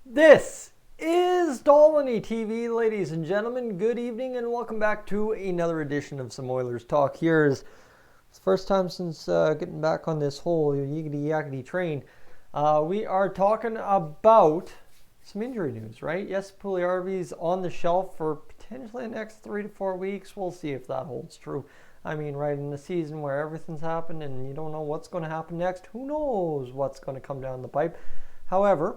This is Dolynny TV, ladies and gentlemen. Good evening and welcome back to another edition of some Oilers Talk. It's the first time since getting back on this whole yiggity yackety train. We are talking about some injury news, right? Yes, Puljujarvi's on the shelf for potentially the next 3 to 4 weeks. We'll see if that holds true. I mean, right in the season where everything's happened and you don't know what's going to happen next, who knows what's going to come down the pipe. However,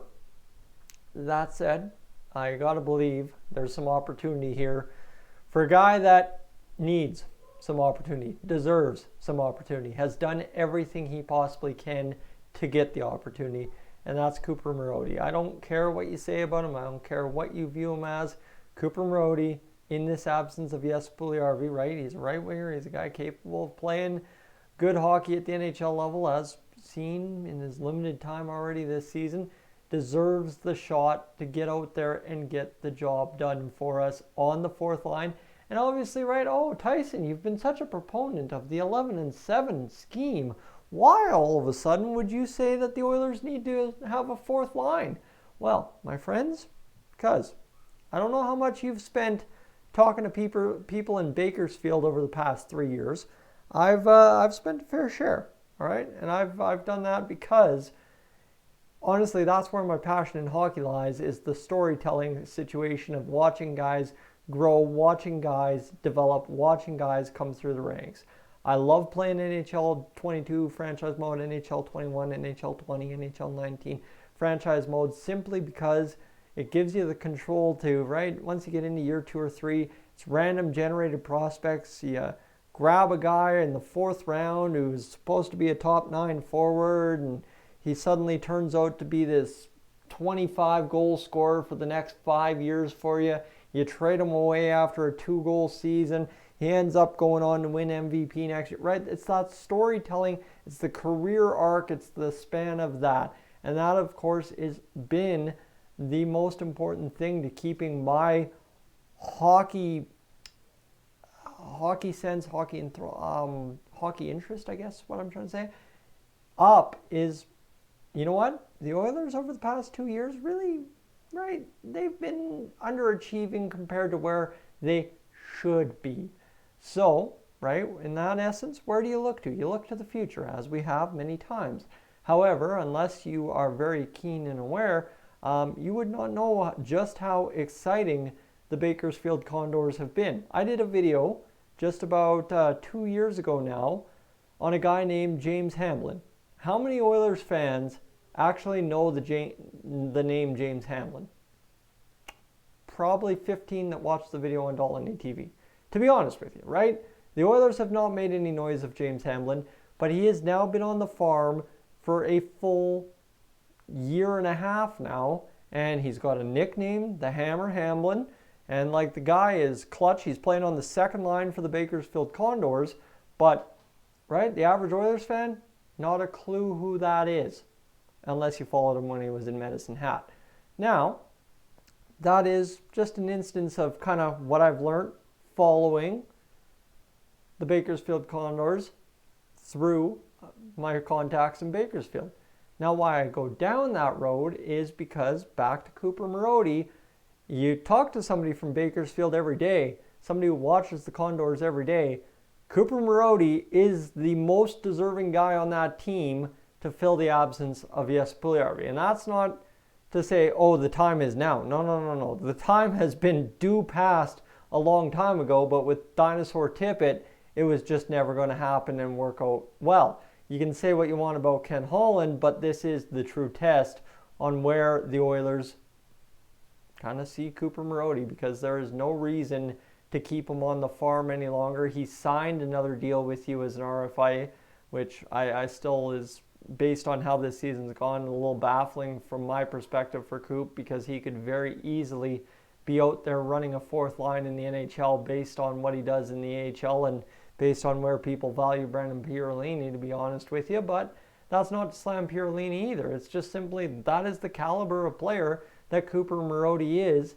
that said, I gotta believe there's some opportunity here for a guy that needs some opportunity, deserves some opportunity, has done everything he possibly can to get the opportunity, and that's Cooper Marody. I don't care what you say about him. I don't care what you view him as. Cooper Marody, in this absence of Puljujarvi, right? He's a right winger. He's a guy capable of playing good hockey at the NHL level, as seen in his limited time already this season. Deserves the shot to get out there and get the job done for us on the fourth line. And obviously, right, Tyson, you've been such a proponent of the 11-7 scheme. Why all of a sudden would you say that the Oilers need to have a fourth line? Well, my friends, because I don't know how much you've spent talking to people in Bakersfield over the past 3 years. I've spent a fair share, all right? And I've done that because honestly, that's where my passion in hockey lies, is the storytelling situation of watching guys grow, watching guys develop, watching guys come through the ranks. I love playing NHL 22 franchise mode, NHL 21, NHL 20, NHL 19 franchise mode, simply because it gives you the control to, right, once you get into year 2 or 3, it's random generated prospects. You grab a guy in the 4th round who's supposed to be a top 9 forward, and he suddenly turns out to be this 25 goal scorer for the next 5 years for you. You trade him away after a 2-goal season. He ends up going on to win MVP next year, right? It's that storytelling. It's the career arc. It's the span of that. And that, of course, has been the most important thing to keeping my hockey sense, hockey interest, I guess, what I'm trying to say, up is, you know what? The Oilers over the past 2 years really, right, they've been underachieving compared to where they should be. So, right, in that essence, where do you look to? You look to the future, as we have many times. However, unless you are very keen and aware, you would not know just how exciting the Bakersfield Condors have been. I did a video just about 2 years ago now on a guy named James Hamblin. How many Oilers fans actually know the name James Hamblin? Probably 15 that watched the video on Dolynny TV. To be honest with you, right? The Oilers have not made any noise of James Hamblin, but he has now been on the farm for a full year and a half now, and he's got a nickname, the Hammer Hamblin, and like the guy is clutch. He's playing on the second line for the Bakersfield Condors, but right, the average Oilers fan, not a clue who that is, unless you followed him when he was in Medicine Hat. Now, that is just an instance of kind of what I've learned following the Bakersfield Condors through my contacts in Bakersfield. Now, why I go down that road is because, back to Cooper Marody, you talk to somebody from Bakersfield every day, somebody who watches the Condors every day. Cooper Marody is the most deserving guy on that team to fill the absence of Puljujarvi. And that's not to say, oh, the time is now. No. The time has been due past a long time ago, but with Dinosaur Tippett, it was just never going to happen and work out well. You can say what you want about Ken Holland, but this is the true test on where the Oilers kind of see Cooper Marody, because there is no reason to keep him on the farm any longer. He signed another deal with you as an RFI, which I still is, based on how this season's gone, a little baffling from my perspective for Coop, because he could very easily be out there running a fourth line in the NHL based on what he does in the AHL and based on where people value Brendan Pierolini, to be honest with you. But that's not to slam Pierolini either. It's just simply that is the caliber of player that Cooper Marody is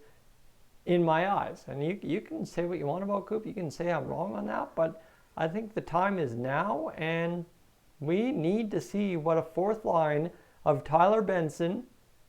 in my eyes. And you can say what you want about Coop. You can say I'm wrong on that, but I think the time is now, and we need to see what a fourth line of Tyler Benson,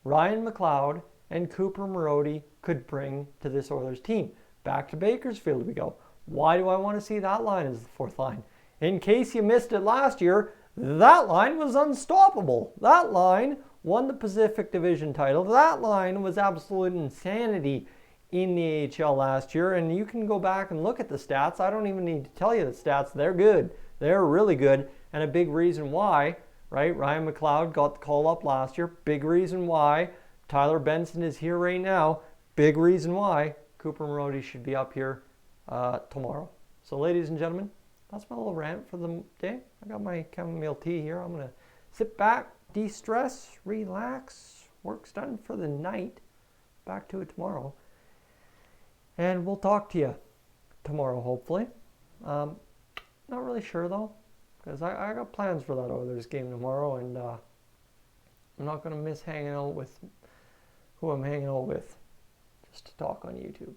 Ryan McLeod, and Cooper Marody could bring to this Oilers team. Back to Bakersfield we go. Why do I want to see that line as the fourth line? In case you missed it last year, that line was unstoppable. That line won the Pacific Division title. That line was absolute insanity in the AHL last year, and you can go back and look at the stats. I don't even need to tell you the stats. They're good. They're really good, and a big reason why, right? Ryan McLeod got the call up last year. Big reason why Tyler Benson is here right now. Big reason why Cooper Marody should be up here tomorrow. So, ladies and gentlemen, that's my little rant for the day. I got my chamomile tea here. I'm going to sit back, de-stress, relax. Work's done for the night. Back to it tomorrow. And we'll talk to you tomorrow, hopefully. Not really sure, though, because I got plans for that Oilers game tomorrow, and I'm not going to miss hanging out with who I'm hanging out with just to talk on YouTube.